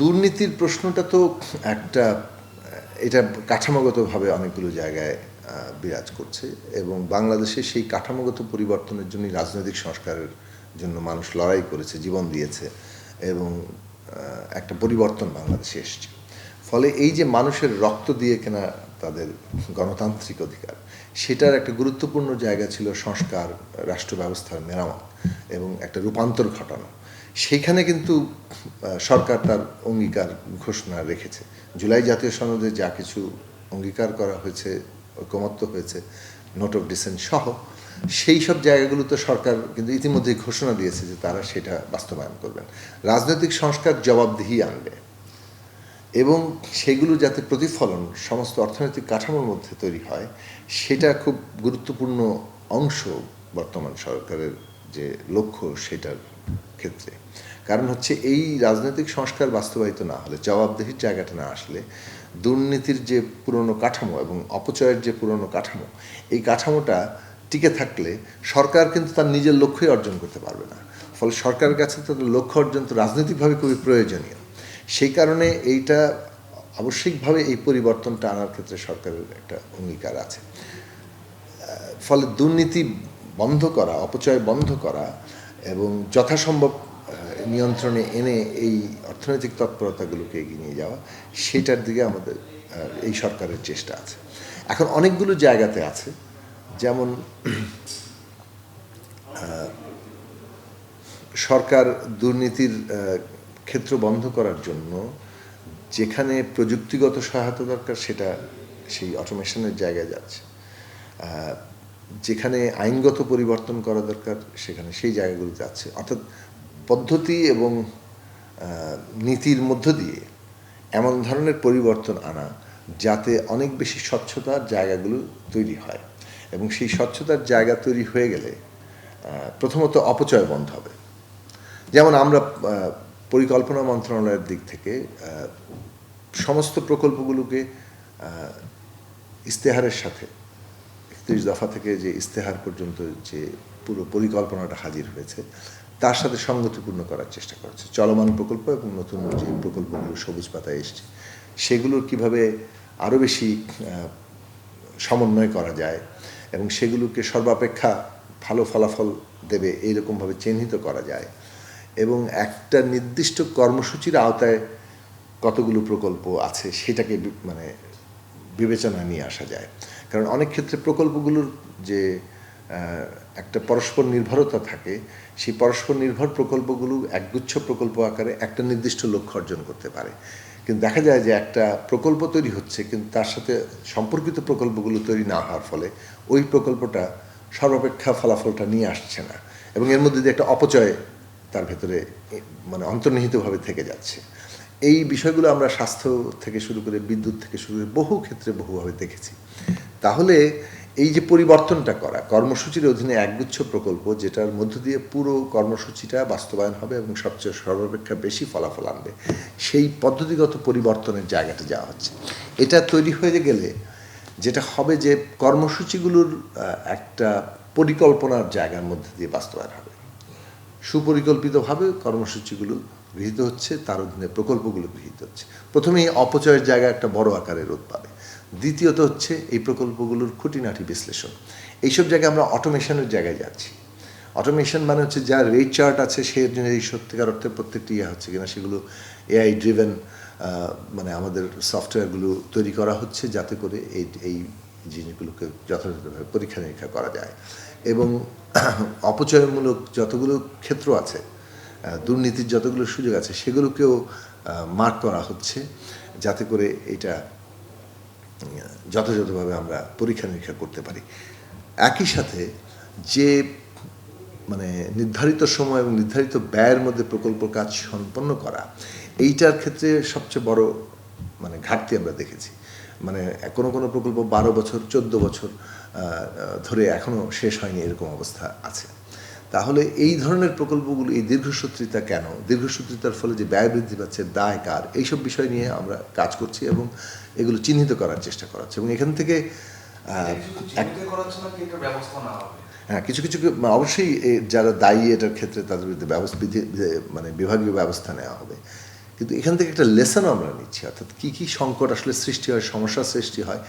দুর্নীতির প্রশ্নটা তো একটা এটা কাঠামোগতভাবে অনেকগুলো জায়গায় বিরাজ করছে এবং বাংলাদেশে সেই কাঠামোগত পরিবর্তনের জন্যই রাজনৈতিক সংস্কারের জন্য মানুষ লড়াই করেছে, জীবন দিয়েছে এবং একটা পরিবর্তন বাংলাদেশে এসছে। ফলে এই যে মানুষের রক্ত দিয়ে কেনা তাদের গণতান্ত্রিক অধিকার, সেটার একটা গুরুত্বপূর্ণ জায়গা ছিল সংস্কার, রাষ্ট্র ব্যবস্থার মেরামত এবং একটা রূপান্তর ঘটানো। সেইখানে কিন্তু সরকার তার অঙ্গীকার ঘোষণা রেখেছে। জুলাই জাতীয় সনদে যা কিছু অঙ্গীকার করা হয়েছে, ঐকমত্য হয়েছে, নোট অফ ডিসেন্ট সহ, সেই সব জায়গাগুলোতে সরকার কিন্তু ইতিমধ্যেই ঘোষণা দিয়েছে যে তারা সেটা বাস্তবায়ন করবেন। রাজনৈতিক সংস্কার জবাবদিহি আনবে এবং সেগুলো যাতে প্রতিফলন সমস্ত অর্থনৈতিক কাঠামোর মধ্যে তৈরি হয়, সেটা খুব গুরুত্বপূর্ণ অংশ বর্তমান সরকারের যে লক্ষ্য সেটার ক্ষেত্রে। কারণ হচ্ছে এই রাজনৈতিক সংস্কার বাস্তবায়িত না হলে, জবাবদিহির জায়গাটা না আসলে, দুর্নীতির যে পুরনো কাঠামো এবং অপচয়ের যে পুরনো কাঠামো, এই কাঠামোটা টিকে থাকলে সরকার কিন্তু তার নিজের লক্ষ্যই অর্জন করতে পারবে না। ফলে সরকারের কাছে তাদের লক্ষ্য অর্জন তো রাজনৈতিকভাবে খুবই প্রয়োজনীয়। সেই কারণে এইটা আবশ্যিকভাবে এই পরিবর্তনটা আনার ক্ষেত্রে সরকারের একটা অঙ্গীকার আছে। ফলে দুর্নীতি বন্ধ করা, অপচয় বন্ধ করা এবং যথাসম্ভব নিয়ন্ত্রণে এনে এই অর্থনৈতিক তৎপরতাগুলোকে এগিয়ে নিয়ে যাওয়া, সেটার দিকে আমাদের এই সরকারের চেষ্টা আছে। এখন অনেকগুলো জায়গাতে আছে, যেমন সরকার দুর্নীতির ক্ষেত্র বন্ধ করার জন্য যেখানে প্রযুক্তিগত সহায়তা দরকার সেটা সেই অটোমেশনের জায়গায় যাচ্ছে, যেখানে আইনগত পরিবর্তন করা দরকার সেখানে সেই জায়গাগুলো যাচ্ছে। অর্থাৎ পদ্ধতি এবং নীতির মধ্য দিয়ে এমন ধরনের পরিবর্তন আনা যাতে অনেক বেশি স্বচ্ছতার জায়গাগুলো তৈরি হয় এবং সেই স্বচ্ছতার জায়গা তৈরি হয়ে গেলে প্রথমত অপচয় বন্ধ হবে। যেমন আমরা পরিকল্পনা মন্ত্রণালয়ের দিক থেকে সমস্ত প্রকল্পগুলোকে ইস্তেহারের সাথে 31 দফা থেকে যে ইস্তেহার পর্যন্ত যে পুরো পরিকল্পনাটা হাজির হয়েছে তার সাথে সঙ্গতিপূর্ণ করার চেষ্টা করেছে। চলমান প্রকল্প এবং নতুন যে প্রকল্পগুলো সবুজ পাতায় এসছে সেগুলোর কিভাবে আরও বেশি সমন্বয় করা যায় এবং সেগুলোকে সর্বাপেক্ষা ভালো ফলাফল দেবে এইরকমভাবে চিহ্নিত করা যায় এবং একটা নির্দিষ্ট কর্মসূচির আওতায় কতগুলো প্রকল্প আছে সেটাকে মানে বিবেচনা নিয়ে আসা যায়। কারণ অনেক ক্ষেত্রে প্রকল্পগুলোর যে একটা পরস্পর নির্ভরতা থাকে, সেই পরস্পর নির্ভর প্রকল্পগুলো একগুচ্ছ প্রকল্প আকারে একটা নির্দিষ্ট লক্ষ্য অর্জন করতে পারে, কিন্তু দেখা যায় যে একটা প্রকল্প তৈরি হচ্ছে কিন্তু তার সাথে সম্পর্কিত প্রকল্পগুলো তৈরি না হওয়ার ফলে ওই প্রকল্পটা সর্বাপেক্ষা ফলাফলটা নিয়ে আসছে না এবং এর মধ্যে দিয়ে একটা অপচয় তার ভেতরে মানে অন্তর্নিহিতভাবে থেকে যাচ্ছে। এই বিষয়গুলো আমরা স্বাস্থ্য থেকে শুরু করে বিদ্যুৎ থেকে শুরু করে বহু ক্ষেত্রে বহুভাবে দেখেছি। তাহলে এই যে পরিবর্তনটা করা, কর্মসূচির অধীনে একগুচ্ছ প্রকল্প যেটার মধ্য দিয়ে পুরো কর্মসূচিটা বাস্তবায়ন হবে এবং সবচেয়ে সর্বাপেক্ষা বেশি ফলাফল আনবে, সেই পদ্ধতিগত পরিবর্তনের জায়গাটা যাওয়া হচ্ছে। এটা তৈরি হয়ে গেলে যেটা হবে যে কর্মসূচিগুলোর একটা পরিকল্পনার জায়গার মধ্যে দিয়ে বাস্তবায়ন হবে। সুপরিকল্পিতভাবে কর্মসূচিগুলো গৃহীত হচ্ছে, তার অধীনে প্রকল্পগুলো গৃহীত হচ্ছে। প্রথমেই অপচয়ের জায়গা একটা বড় আকারে রোধ পাবে। দ্বিতীয়ত হচ্ছে এই প্রকল্পগুলোর খুঁটিনাটি বিশ্লেষণ। এইসব জায়গায় আমরা অটোমেশনের জায়গায় যাচ্ছি। অটোমেশন মানে হচ্ছে যা রেট চার্ট আছে সে এই সত্যিকার অর্থে প্রত্যেকটি হচ্ছে কিনা সেগুলো এআই ড্রিভেন মানে আমাদের সফটওয়্যারগুলো তৈরি করা হচ্ছে যাতে করে এই জিনিসগুলোকে যথাযথভাবে পরীক্ষা নিরীক্ষা করা যায় এবং অপচয়মূলক যতগুলো ক্ষেত্র আছে, দুর্নীতির যতগুলো সুযোগ আছে সেগুলোকেও মার্ক করা হচ্ছে যাতে করে এটা যথাযথভাবে আমরা পরীক্ষা নিরীক্ষা করতে পারি। একই সাথে যে মানে নির্ধারিত সময় এবং নির্ধারিত ব্যয়ের মধ্যে প্রকল্প কাজ সম্পন্ন করা, এইটার ক্ষেত্রে সবচেয়ে বড় মানে ঘাটতি আমরা দেখেছি। মানে কোনো কোনো প্রকল্প 12 বছর 14 বছর ধরে এখনও শেষ হয়নি এরকম অবস্থা আছে। তাহলে এই ধরনের প্রকল্পগুলো এই দীর্ঘসূত্রিতা কেন, দীর্ঘসূত্রিতার ফলে যে ব্যয় বৃদ্ধি পাচ্ছে, দায় কার, এইসব বিষয় নিয়ে আমরা কাজ করছি এবং এগুলো চিহ্নিত করার চেষ্টা করাচ্ছি এবং এখান থেকে হ্যাঁ কিছু কিছু অবশ্যই যারা দায়ী এটার ক্ষেত্রে তাদের বিরুদ্ধে মানে বিভাগীয় ব্যবস্থা নেওয়া হবে। কিন্তু এখান থেকে একটা লেসন আমরা নিচ্ছি, অর্থাৎ কী কী সংকট আসলে সৃষ্টি হয়, সমস্যার সৃষ্টি হয়,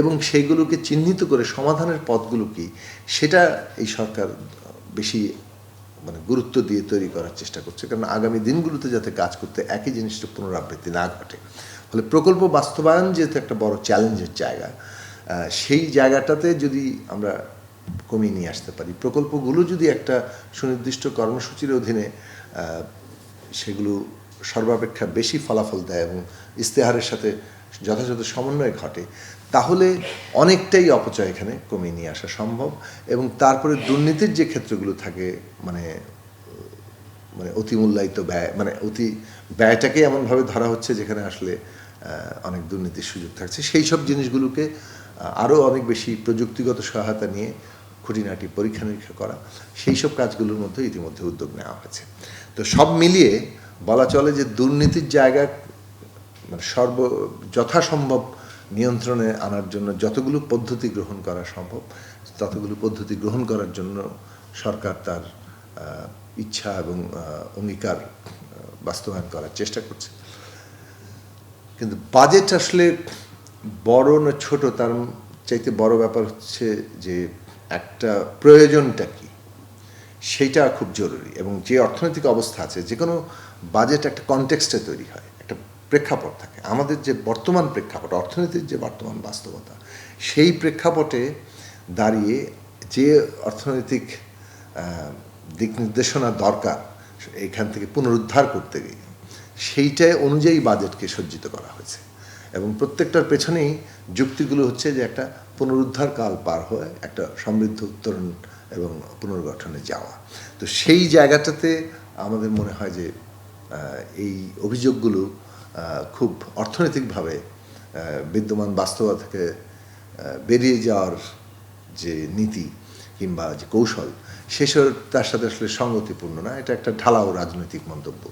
এবং সেইগুলোকে চিহ্নিত করে সমাধানের পথগুলো কী, সেটা এই সরকার বেশি গুরুত্ব দিয়ে তৈরি করার চেষ্টা করছে, কারণ আগামী দিনগুলোতে যাতে কাজ করতে একই জিনিসটা পুনরাবৃত্তি না ঘটে। ফলে প্রকল্প বাস্তবায়ন যেহেতু একটা বড় চ্যালেঞ্জের জায়গা, সেই জায়গাটাতে যদি আমরা কমিয়ে নিয়ে আসতে পারি, প্রকল্পগুলো যদি একটা সুনির্দিষ্ট কর্মসূচির অধীনে সেগুলো সর্বাপেক্ষা বেশি ফলাফল দেয় এবং ইশতেহারের সাথে যথাযথ সমন্বয় ঘটে, তাহলে অনেকটাই অপচয় এখানে কমিয়ে নিয়ে আসা সম্ভব। এবং তারপরে দুর্নীতির যে ক্ষেত্রগুলো থাকে, অতি মূল্যায়িত ব্যয়, অতি ব্যয়টাকে এমনভাবে ধরা হচ্ছে যেখানে আসলে অনেক দুর্নীতির সুযোগ থাকছে, সেই সব জিনিসগুলোকে আরও অনেক বেশি প্রযুক্তিগত সহায়তা নিয়ে খুঁটিনাটি পরীক্ষা নিরীক্ষা করা, সেই সব কাজগুলোর মধ্যে ইতিমধ্যে উদ্যোগ নেওয়া হয়েছে। তো সব মিলিয়ে বলা চলে যে দুর্নীতির জায়গা যথাসম্ভব নিয়ন্ত্রণে আনার জন্য যতগুলো পদ্ধতি গ্রহণ করা সম্ভব ততগুলো পদ্ধতি গ্রহণ করার জন্য সরকার তার ইচ্ছা এবং অঙ্গীকার বাস্তবায়ন করার চেষ্টা করছে। কিন্তু বাজেট আসলে বড় না ছোট তার চাইতে বড় ব্যাপার হচ্ছে যে একটা প্রয়োজনটা কি, সেইটা খুব জরুরি। এবং যে অর্থনৈতিক অবস্থা আছে, যে কোনো বাজেট একটা কনটেক্সটে তৈরি হয়, একটা প্রেক্ষাপট থাকে। আমাদের যে বর্তমান প্রেক্ষাপট, অর্থনীতির যে বর্তমান বাস্তবতা, সেই প্রেক্ষাপটে দাঁড়িয়ে যে অর্থনৈতিক দিক নির্দেশনা দরকার এখান থেকে পুনরুদ্ধার করতে গিয়ে, সেইটাই অনুযায়ী বাজেটকে সজ্জিত করা হয়েছে। এবং প্রত্যেকটার পেছনেই যুক্তিগুলো হচ্ছে যে একটা পুনরুদ্ধার কাল পার হয়ে একটা সমৃদ্ধ উত্তরণ এবং পুনর্গঠনে যাওয়া। তো সেই জায়গাটাতে আমাদের মনে হয় যে এই অভিযোগগুলো খুব অর্থনৈতিকভাবে বিদ্যমান বাস্তবতা থেকে বেরিয়ে যাওয়ার যে নীতি কিংবা যে কৌশল, সেসব তার সাথে আসলে সঙ্গতিপূর্ণ না। এটা একটা ঢালাও রাজনৈতিক মন্তব্য।